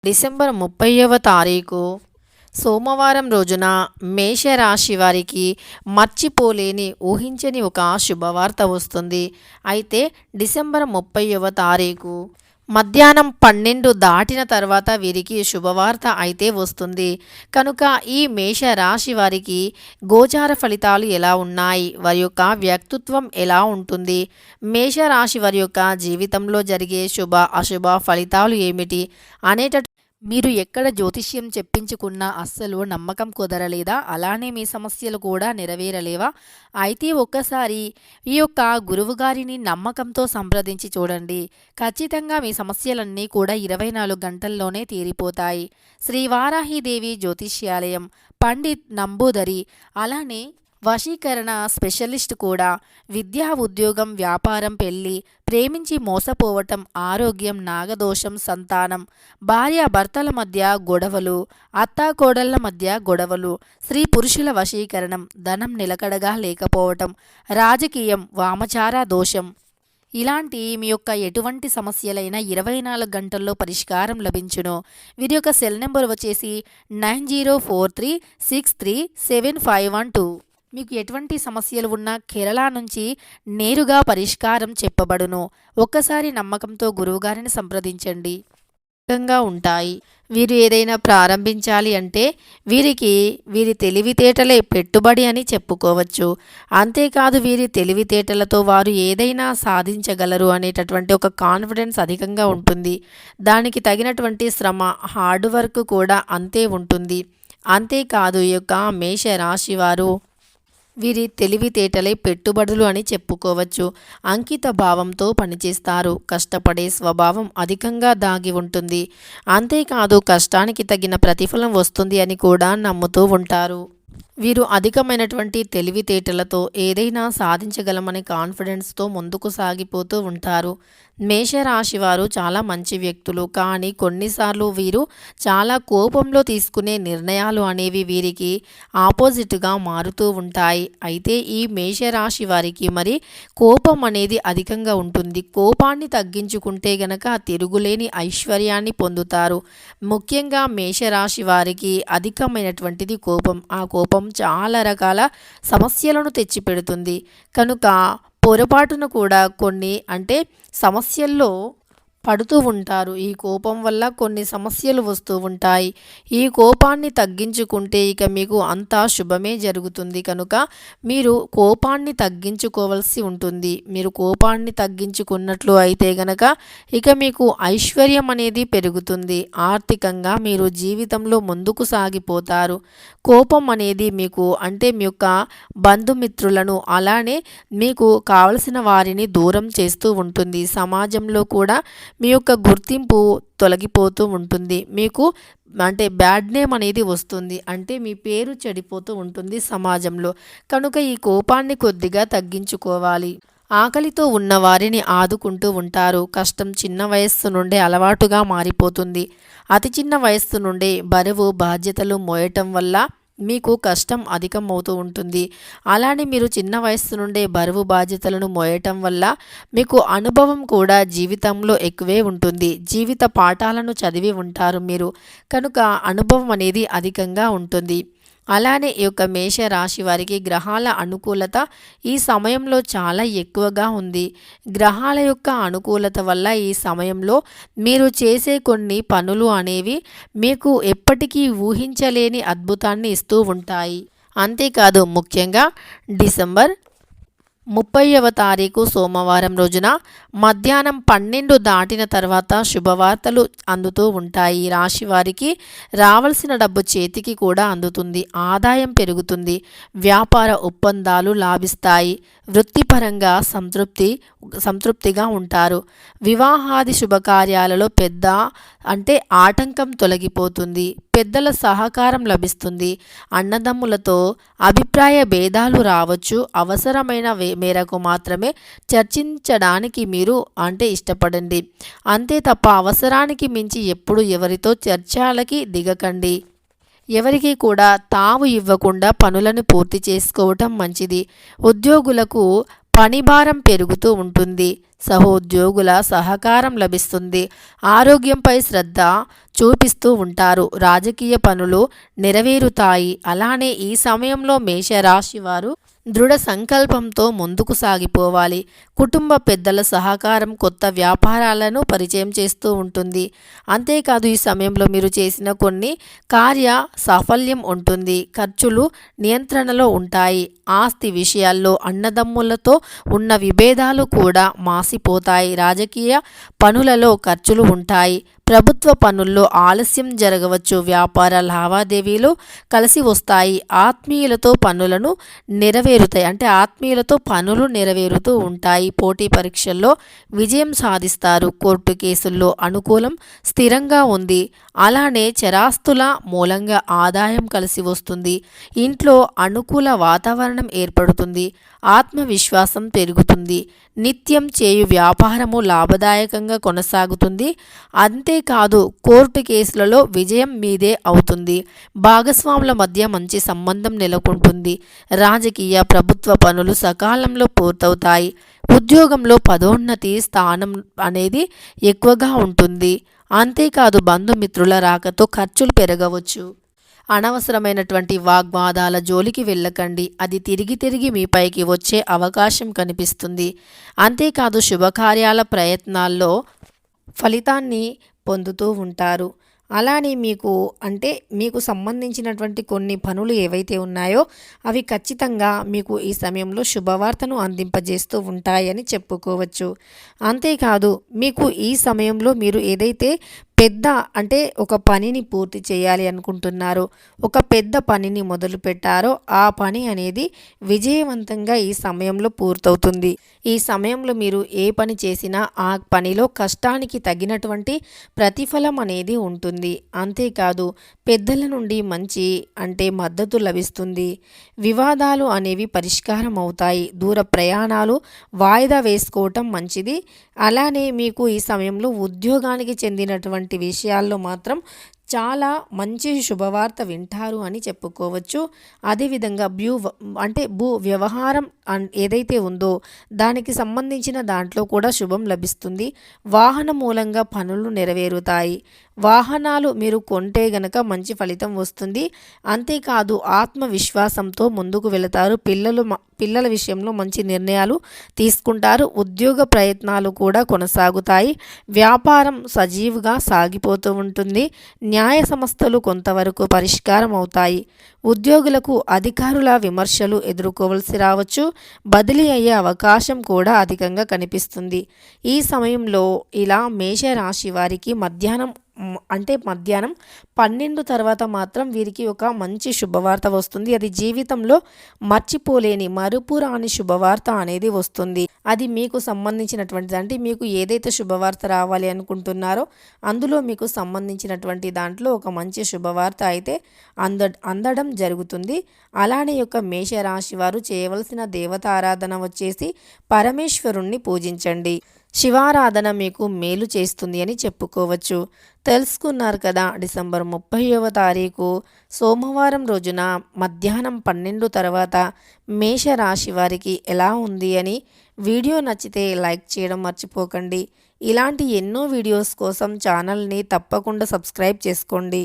December 30వ తారీఖు సోమవారం రోజున మేషరాశి వారికి మర్చిపోలేని ఊహించని ఒక శుభవార్త వస్తుంది. అయితే డిసెంబర్ 30వ తారీఖు మధ్యాహ్నం 12 దాటిన తర్వాత వీరికి శుభవార్త అయితే వస్తుంది. కనుక ఈ మేషరాశి వారికి గోచార ఫలితాలు ఎలా ఉన్నాయి, వారి యొక్క వ్యక్తిత్వం ఎలా ఉంటుంది, మేషరాశి వారి యొక్క జీవితంలో జరిగే శుభ అశుభ ఫలితాలు ఏమిటి అనేట మీరు ఎక్కడ జ్యోతిష్యం చెప్పించుకున్నా అస్సలు నమ్మకం కుదరలేదా? అలానే మీ సమస్యలు కూడా నెరవేరలేవా? అయితే ఒక్కసారి ఈ యొక్క గురువుగారిని నమ్మకంతో సంప్రదించి చూడండి. ఖచ్చితంగా మీ సమస్యలన్నీ కూడా 24 గంటల్లోనే తీరిపోతాయి. శ్రీ వారాహిదేవి జ్యోతిష్యాలయం, పండిత్ నంబూదరి, అలానే వశీకరణ స్పెషలిస్ట్ కూడా. విద్యా, ఉద్యోగం, వ్యాపారం, పెళ్లి, ప్రేమించి మోసపోవటం, ఆరోగ్యం, నాగదోషం, సంతానం, భార్య భర్తల మధ్య గొడవలు, అత్తాకోడళ్ల మధ్య గొడవలు, స్త్రీ పురుషుల వశీకరణం, ధనం నిలకడగా లేకపోవటం, రాజకీయం, వామచార దోషం, ఇలాంటి మీ యొక్క ఎటువంటి సమస్యలైనా 24 గంటల్లో పరిష్కారం లభించును. వీరి యొక్క సెల్ నెంబర్ వచ్చేసి 9043637512. మీకు ఎటువంటి సమస్యలు ఉన్నా కేరళ నుంచి నేరుగా పరిష్కారం చెప్పబడును. ఒక్కసారి నమ్మకంతో గురువుగారిని సంప్రదించండి. ఉంటాయి. వీరు ఏదైనా ప్రారంభించాలి అంటే వీరి తెలివితేటలే పెట్టుబడి అని చెప్పుకోవచ్చు. అంతేకాదు వీరి తెలివితేటలతో వారు ఏదైనా సాధించగలరు అనేటటువంటి ఒక కాన్ఫిడెన్స్ అధికంగా ఉంటుంది. దానికి తగినటువంటి శ్రమ, హార్డ్ వర్క్ కూడా అంతే ఉంటుంది. అంతేకాదు ఈ యొక్క మేషరాశి వారు వీరి తెలివితేటలే పెట్టుబడులు అని చెప్పుకోవచ్చు. అంకిత భావంతో పనిచేస్తారు. కష్టపడే స్వభావం అధికంగా దాగి ఉంటుంది. అంతేకాదు కష్టానికి తగిన ప్రతిఫలం వస్తుంది అని కూడా నమ్ముతూ ఉంటారు. వీరు అధికమైనటువంటి తెలివితేటలతో ఏదైనా సాధించగలమనే కాన్ఫిడెన్స్తో ముందుకు సాగిపోతూ ఉంటారు. మేషరాశి వారు చాలా మంచి వ్యక్తులు, కానీ కొన్నిసార్లు వీరు చాలా కోపంలో తీసుకునే నిర్ణయాలు అనేవి వీరికి ఆపోజిట్గా మారుతూ ఉంటాయి. అయితే ఈ మేషరాశి వారికి మరి కోపం అనేది అధికంగా ఉంటుంది. కోపాన్ని తగ్గించుకుంటే గనక తిరుగులేని ఐశ్వర్యాన్ని పొందుతారు. ముఖ్యంగా మేషరాశి వారికి అధికమైనటువంటిది కోపం. ఆ కోపం చాలా రకాల సమస్యలను తెచ్చిపెడుతుంది. కనుక పొరపాటున కూడా కొన్ని సమస్యల్లో పడుతూ ఉంటారు. ఈ కోపం వల్ల కొన్ని సమస్యలు వస్తూ ఉంటాయి. ఈ కోపాన్ని తగ్గించుకుంటే ఇక మీకు అంతా శుభమే జరుగుతుంది. కనుక మీరు కోపాన్ని తగ్గించుకోవాల్సి ఉంటుంది. మీరు కోపాన్ని తగ్గించుకున్నట్లు అయితే గనక ఇక మీకు ఐశ్వర్యం అనేది పెరుగుతుంది. ఆర్థికంగా మీరు జీవితంలో ముందుకు సాగిపోతారు. కోపం అనేది మీకు మీ యొక్క బంధుమిత్రులను, అలానే మీకు కావలసిన వారిని దూరం చేస్తూ ఉంటుంది. సమాజంలో కూడా మీ యొక్క గుర్తింపు తొలగిపోతూ ఉంటుంది. మీకు బ్యాడ్ నేమ్ అనేది వస్తుంది. మీ పేరు చెడిపోతూ ఉంటుంది సమాజంలో. కనుక ఈ కోపాన్ని కొద్దిగా తగ్గించుకోవాలి. ఆకలితో ఉన్న వారిని ఆదుకుంటూ ఉంటారు. కష్టం చిన్న వయస్సు నుండే అలవాటుగా మారిపోతుంది. అతి చిన్న వయస్సు నుండే బరువు బాధ్యతలు మోయటం వల్ల మీకు కష్టం అధికమవుతూ ఉంటుంది. అలానే మీరు చిన్న వయస్సు నుండే బరువు బాధ్యతలను మోయటం వల్ల మీకు అనుభవం కూడా జీవితంలో ఎక్కువే ఉంటుంది. జీవిత పాఠాలను చదివి ఉంటారు మీరు. కనుక అనుభవం అనేది అధికంగా ఉంటుంది. అలానే ఈ యొక్క మేషరాశి వారికి గ్రహాల అనుకూలత ఈ సమయంలో చాలా ఎక్కువగా ఉంది. గ్రహాల యొక్క అనుకూలత వల్ల ఈ సమయంలో మీరు చేసే కొన్ని పనులు అనేవి మీకు ఎప్పటికీ ఊహించలేని అద్భుతాన్ని ఇస్తూ ఉంటాయి. అంతేకాదు ముఖ్యంగా డిసెంబర్ 30వ తారీఖు సోమవారం రోజున మధ్యాహ్నం 12 దాటిన తర్వాత శుభవార్తలు అందుతూ ఉంటాయి. రాశి వారికి రావాల్సిన డబ్బు చేతికి కూడా అందుతుంది. ఆదాయం పెరుగుతుంది. వ్యాపార ఒప్పందాలు లాభిస్తాయి. వృత్తిపరంగా సంతృప్తిగా ఉంటారు. వివాహాది శుభకార్యాలలో పెద్ద ఆటంకం తొలగిపోతుంది. పెద్దల సహకారం లభిస్తుంది. అన్నదమ్ములతో అభిప్రాయ భేదాలు రావచ్చు. అవసరమైన మేరకు మాత్రమే చర్చించడానికి మీరు ఇష్టపడండి. అంతే తప్ప అవసరానికి మించి ఎప్పుడు ఎవరితో చర్చలకి దిగకండి. ఎవరికి కూడా తావు ఇవ్వకుండా పనులను పూర్తి చేసుకోవటం మంచిది. ఉద్యోగులకు పనిభారం పెరుగుతూ ఉంటుంది. సహోద్యోగుల సహకారం లభిస్తుంది. ఆరోగ్యంపై శ్రద్ధ చూపిస్తూ ఉంటారు. రాజకీయ పనులు నెరవేరుతాయి. అలానే ఈ సమయంలో మేషరాశి వారు దృఢ సంకల్పంతో ముందుకు సాగిపోవాలి. కుటుంబ పెద్దల సహకారం కొత్త వ్యాపారాలను పరిచయం చేస్తూ ఉంటుంది. అంతేకాదు ఈ సమయంలో మీరు చేసిన కొన్ని కార్య సాఫల్యం ఉంటుంది. ఖర్చులు నియంత్రణలో ఉంటాయి. ఆస్తి విషయాల్లో అన్నదమ్ములతో ఉన్న విభేదాలు కూడా మాసిపోతాయి. రాజకీయ పనులలో ఖర్చులు ఉంటాయి. ప్రభుత్వ పనుల్లో ఆలస్యం జరగవచ్చు. వ్యాపార లావాదేవీలు కలిసి వస్తాయి. ఆత్మీయులతో పనులను ఆత్మీయులతో పనులు నెరవేరుతూ ఉంటాయి. పోటీ పరీక్షల్లో విజయం సాధిస్తారు. కోర్టు కేసుల్లో అనుకూలం స్థిరంగా ఉంది. అలానే చరాస్తుల మూలంగా ఆదాయం కలిసి వస్తుంది. ఇంట్లో అనుకూల వాతావరణం ఏర్పడుతుంది. ఆత్మవిశ్వాసం పెరుగుతుంది. నిత్యం చేయు వ్యాపారము లాభదాయకంగా కొనసాగుతుంది. అంతేకాదు కోర్టు కేసులలో విజయం మీదే అవుతుంది. భాగస్వాముల మధ్య మంచి సంబంధం నెలకొంటుంది. రాజకీయ ప్రభుత్వ పనులు సకాలంలో పూర్తవుతాయి. ఉద్యోగంలో పదోన్నతి స్థానం అనేది ఎక్కువగా ఉంటుంది. అంతేకాదు బంధుమిత్రుల రాకతో ఖర్చులు పెరగవచ్చు. అనవసరమైనటువంటి వాగ్వాదాల జోలికి వెళ్ళకండి. అది తిరిగి తిరిగి మీపైకి వచ్చే అవకాశం కనిపిస్తుంది. అంతేకాదు శుభకార్యాల ప్రయత్నాల్లో ఫలితాన్ని పొందుతూ ఉంటారు. అలానే మీకు సంబంధించినటువంటి కొన్ని పనులు ఏవైతే ఉన్నాయో అవి ఖచ్చితంగా మీకు ఈ సమయంలో శుభవార్తను అందింపజేస్తూ ఉంటాయని చెప్పుకోవచ్చు. అంతేకాదు మీకు ఈ సమయంలో మీరు ఏదైతే ఒక పనిని పూర్తి చేయాలి అనుకుంటున్నారో, ఒక పెద్ద పనిని మొదలు పెట్టారో ఆ పని అనేది విజయవంతంగా ఈ సమయంలో పూర్తవుతుంది. ఈ సమయంలో మీరు ఏ పని చేసినా ఆ పనిలో కష్టానికి తగినటువంటి ప్రతిఫలం అనేది ఉంటుంది. అంతేకాదు పెద్దల నుండి మంచి మద్దతు లభిస్తుంది. వివాదాలు అనేవి పరిష్కారం అవుతాయి. దూర ప్రయాణాలు వాయిదా వేసుకోవటం మంచిది. అలానే మీకు ఈ సమయంలో ఉద్యోగానికి చెందినటువంటి విషయాల్లో మాత్రం చాలా మంచి శుభవార్త వింటారు అని చెప్పుకోవచ్చు. అదేవిధంగా భూ వ్యవహారం ఏదైతే ఉందో దానికి సంబంధించిన దాంట్లో కూడా శుభం లభిస్తుంది. వాహన మూలంగా పనులు నెరవేరుతాయి. వాహనాలు మీరు కొంటే గనక మంచి ఫలితం వస్తుంది. అంతేకాదు ఆత్మవిశ్వాసంతో ముందుకు వెళతారు. పిల్లల విషయంలో మంచి నిర్ణయాలు తీసుకుంటారు. ఉద్యోగ ప్రయత్నాలు కూడా కొనసాగుతాయి. వ్యాపారం సజీవుగా సాగిపోతూ ఉంటుంది. న్యాయ సంస్థలు కొంతవరకు పరిష్కారం అవుతాయి. ఉద్యోగులకు అధికారుల విమర్శలు ఎదుర్కోవలసి రావచ్చు. బదిలీ అయ్యే అవకాశం కూడా అధికంగా కనిపిస్తుంది. ఈ సమయంలో ఇలా మేషరాశి వారికి మధ్యాహ్నం 12 తర్వాత మాత్రం వీరికి ఒక మంచి శుభవార్త వస్తుంది. అది జీవితంలో మర్చిపోలేని మరుపురాని శుభవార్త అనేది వస్తుంది. అది మీకు సంబంధించినటువంటిది. మీకు ఏదైతే శుభవార్త రావాలి అనుకుంటున్నారో అందులో మీకు సంబంధించినటువంటి దాంట్లో ఒక మంచి శుభవార్త అయితే అందడం జరుగుతుంది. అలానే యొక్క మేషరాశి వారు చేయవలసిన దేవతారాధన వచ్చేసి పరమేశ్వరుణ్ణి పూజించండి. శివారాధన మీకు మేలు చేస్తుంది అని చెప్పుకోవచ్చు. తెలుసుకున్నారు కదా, డిసెంబర్ 30వ తారీఖు సోమవారం రోజున మధ్యాహ్నం 12 తర్వాత మేషరాశి వారికి ఎలా ఉంది అని. వీడియో నచ్చితే లైక్ చేయడం మర్చిపోకండి. ఇలాంటి ఎన్నో వీడియోస్ కోసం ఛానల్ని తప్పకుండా సబ్స్క్రైబ్ చేసుకోండి.